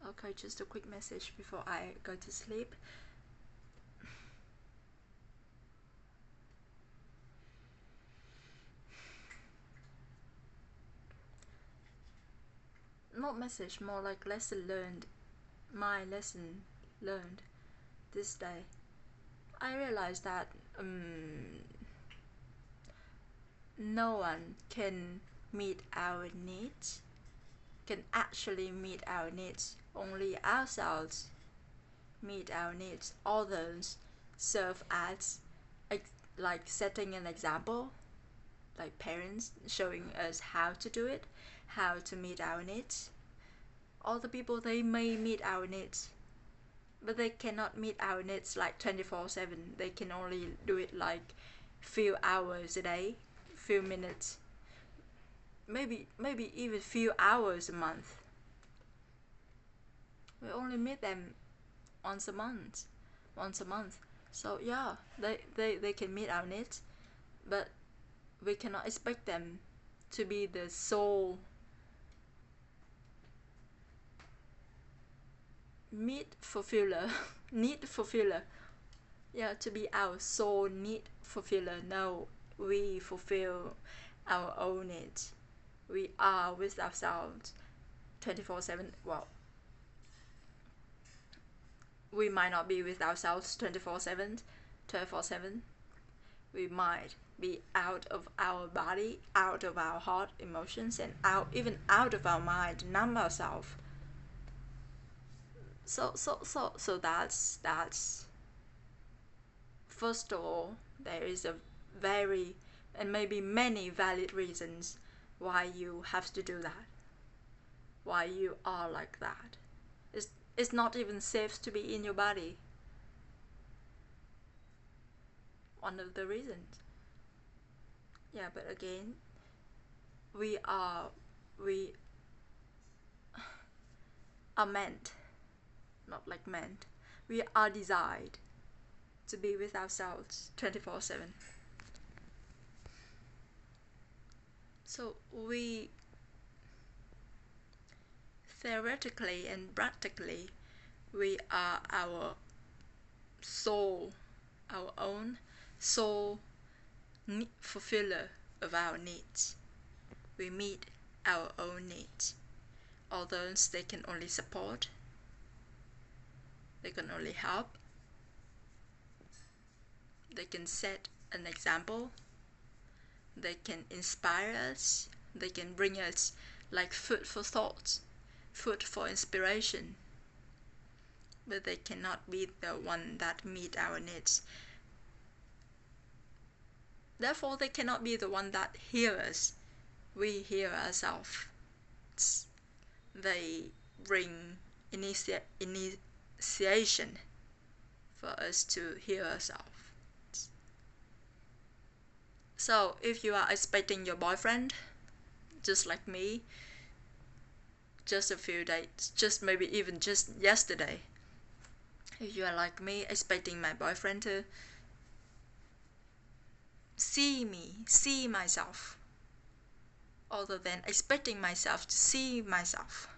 Okay, just a quick message before I go to sleep. Not message, more like lesson learned. My lesson learned this day. I realized that no one can meet our needs, can actually meet our needs. Only ourselves meet our needs. Others serve as like setting an example, like parents showing us how to do it, how to meet our needs. Other people, they may meet our needs, but they cannot meet our needs like 24/7. They can only do it like few hours a day, few minutes, maybe even few hours a month. We only meet them once a month. So yeah, they can meet our needs, but we cannot expect them to be the sole need fulfiller. Yeah, to be our sole need fulfiller. No, we fulfill our own needs. We are with ourselves 24/7. Well, we might not be with ourselves 24/7. We might be out of our body, out of our heart, emotions, and even out of our mind, numb ourselves. So that's first of all, there is a very and maybe many valid reasons why you have to do that, why you are like that. It's not even safe to be in your body. One of the reasons. Yeah, but again, we are we are meant, not like meant. We are designed to be with ourselves 24/7. So we theoretically and practically, we are our soul, our own soul fulfiller of our needs. We meet our own needs. Others, they can only support, they can only help, they can set an example, they can inspire us, they can bring us like food for thought, food for inspiration, but they cannot be the one that meet our needs. Therefore, they cannot be the one that hear us. We hear ourselves. They bring initiation for us to hear ourselves. So if you are expecting your boyfriend, just like me, just a few days, just maybe even just yesterday, if you are like me, expecting my boyfriend to see me, see myself, other than expecting myself to see myself,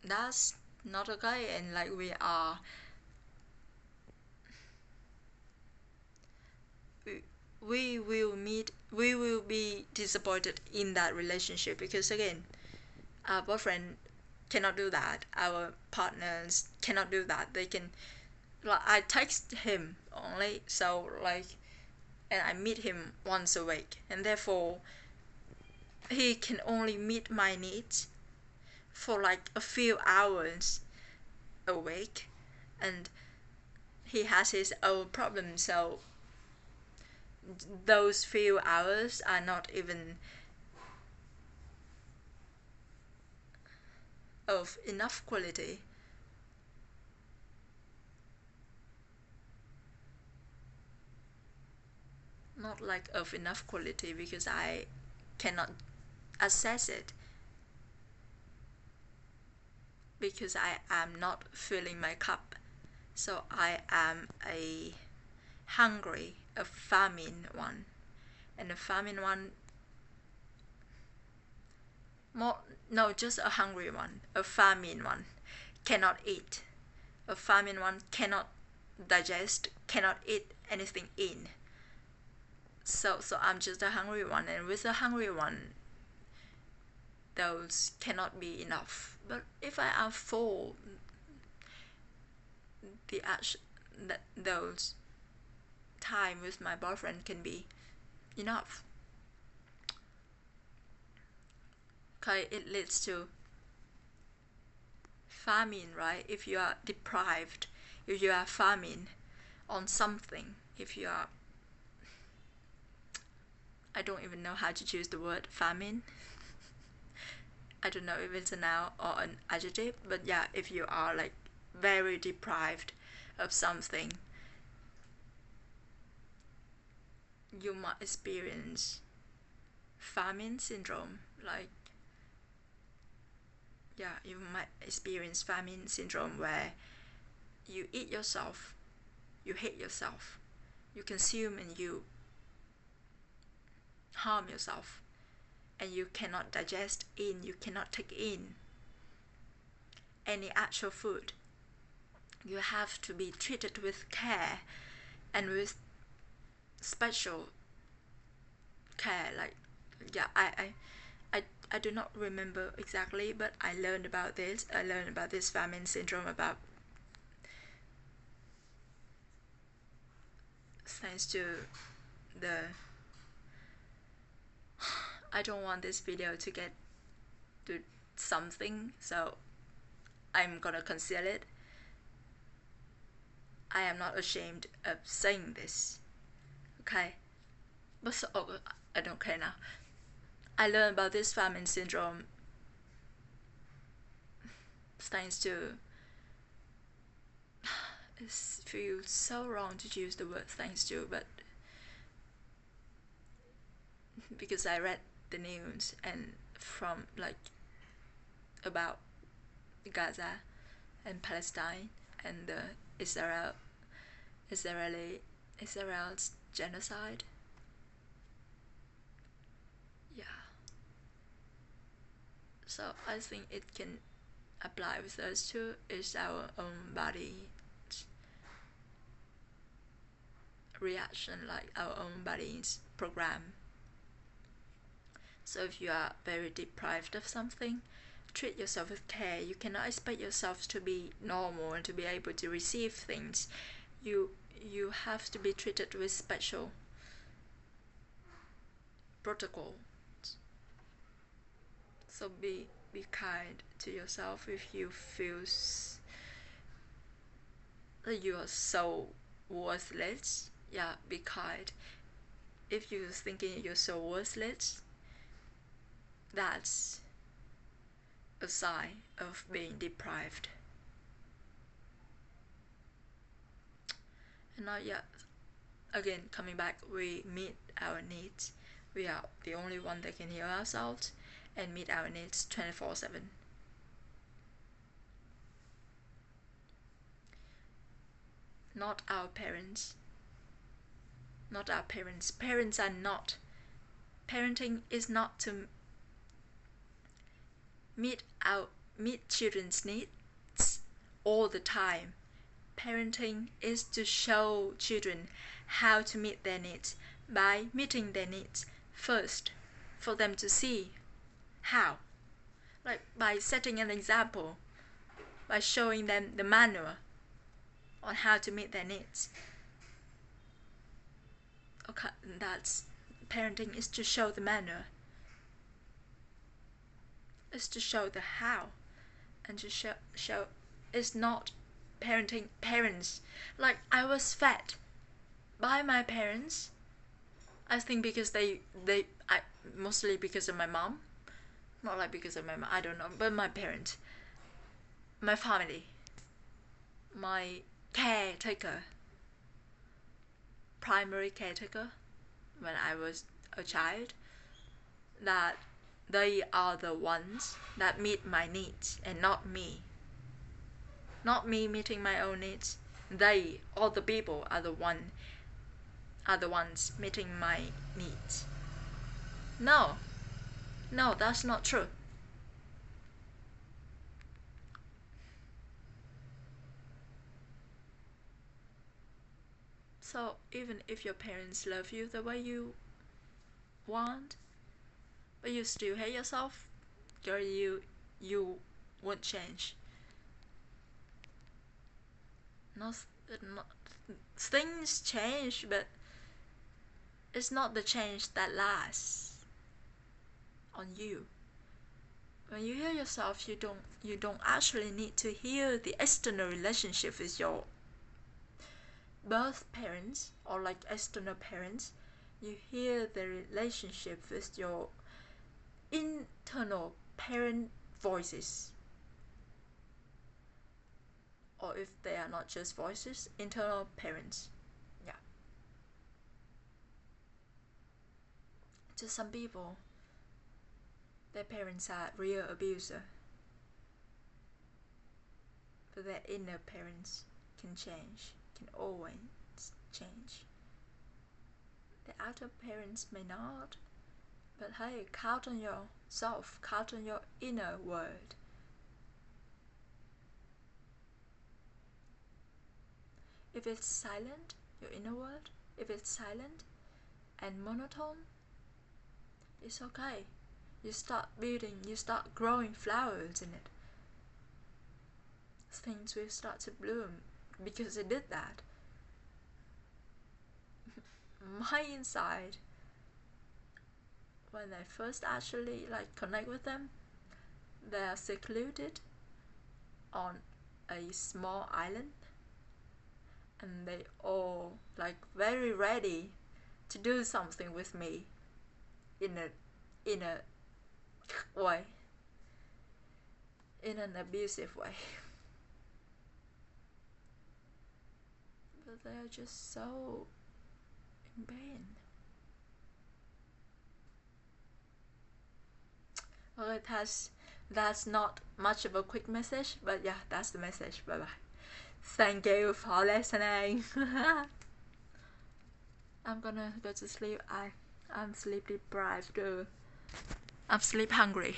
that's not okay. And like we will be disappointed in that relationship, because again, our boyfriend cannot do that, our partners cannot do that. They can, like, I text him only, so like, and I meet him once a week, and therefore he can only meet my needs for like a few hours a week, and he has his own problems, so those few hours are not even of enough quality. Not like of enough quality, because I cannot assess it, because I am not filling my cup. So I am a hungry, a famine one. And a famine one, More, no, just a hungry one, a famine one, cannot eat. A famine one cannot digest, cannot eat anything in. So I'm just a hungry one, and with a hungry one, those cannot be enough. But if I am full, the action that those time with my boyfriend can be enough. Okay, it leads to famine, right? If you are deprived, if you are famine on something, if you are, I don't even know how to choose the word famine. I don't know if it's a noun or an adjective, but yeah, if you are like very deprived of something, you might experience famine syndrome. Like, yeah, you might experience famine syndrome where you eat yourself, you hate yourself, you consume and you harm yourself, and you cannot digest in, you cannot take in any actual food. You have to be treated with care and with special care. Like, yeah, I do not remember exactly, but I learned about this. I learned about this famine syndrome about thanks to the I don't want this video to get to something, so I'm gonna conceal it. I am not ashamed of saying this, okay? But so, oh, I don't care now. I learned about this famine syndrome thanks to, it feels so wrong to use the word thanks to, but because I read the news and from like about Gaza and Palestine and the Israel's genocide. Yeah. So I think it can apply with us too. It's our own body reaction, like our own body's program. So if you are very deprived of something, treat yourself with care. You cannot expect yourself to be normal and to be able to receive things. You have to be treated with special protocol. So be kind to yourself. If you feel that you are so worthless, yeah, be kind. If you're thinking you're so worthless, that's a sign of being deprived. And now, yeah, again, coming back, we meet our needs. We are the only one that can heal ourselves and meet our needs 24/7. Not our parents. Not our parents. Parents are not. Parenting is not to meet children's needs all the time. Parenting is to show children how to meet their needs by meeting their needs first, for them to see how. Like by setting an example, by showing them the manual on how to meet their needs. Okay, that's parenting is to show the manual. Is to show the how, and to show it's not parenting parents. Like I was fed by my parents. I think because I mostly because of my mom, not like because of my mom. I don't know, but my parents, my family, my caretaker, primary caretaker, when I was a child, that they are the ones that meet my needs and not me. Not me meeting my own needs. They, all the people, are the ones meeting my needs. No, that's not true. So even if your parents love you the way you want, but you still hate yourself, girl, you won't change. Not, not things change, but it's not the change that lasts on you. When you heal yourself, you don't actually need to heal the external relationship with your birth parents or like external parents. You heal the relationship with your internal parent voices, or if they are not just voices, internal parents. Yeah. To some people, their parents are real abuser, but their inner parents can change, can always change. The outer parents may not, but hey, count on yourself, count on your inner world. If it's silent, your inner world, if it's silent and monotone, it's okay. You start building, you start growing flowers in it. Things will start to bloom because it did that. My inside, when I first actually like connect with them, they are secluded on a small island, and they all like very ready to do something with me in a way, in an abusive way. But they are just so in pain. Okay, that's not much of a quick message, but yeah, that's the message. Bye bye. Thank you for listening. I'm gonna go to sleep. I'm sleep deprived too. I'm sleep hungry.